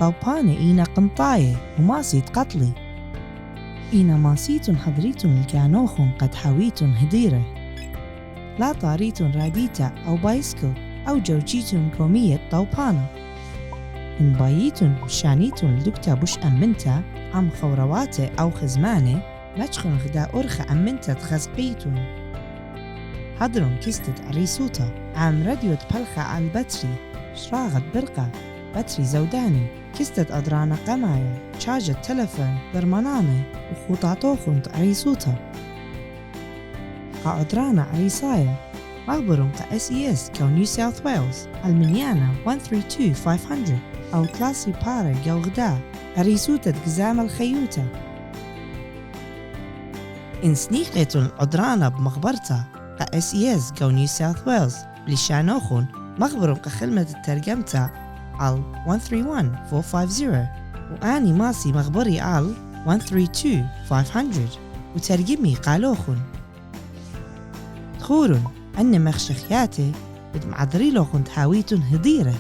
طوبانة إينا قنطاية وماسيت قتلي إينا ماسيتن حضريتن الكانوخن قد حويتن هديرة لا طاريتن راديتا أو بايسكل أو جوجيتن كومية طوبانة إن بايتن شانيتن لدكتا بش أمنتا عم خورواتي أو خزمانة مجخن غدا أرخ أمنتا تخزقيتن هدرن كستت عريسوتا عم راديو تبلخة على البتري شراغت برقة بتري زوداني كستت أدرانا قمايا شاجة تلفون برماناني وخوطاتوخن عريسوتا أدرانا عريسايا مغبرون SES كو نيو ساوث ويلز المنيانا 132500 أو كلاسي بارا جو غدا عريسوتا قزام الخيوتا إن سنيقتن أدرانا بمخبرتا SES كو نيو ساوث ويلز بلشانوخن مغبرون خلمة الترجمتا على 131450 وآني ماسي مغبري على 132500 وترجمي قالوخن تخورن أن مخشخياتي بدمعذري لوخن تحاويتن هديرة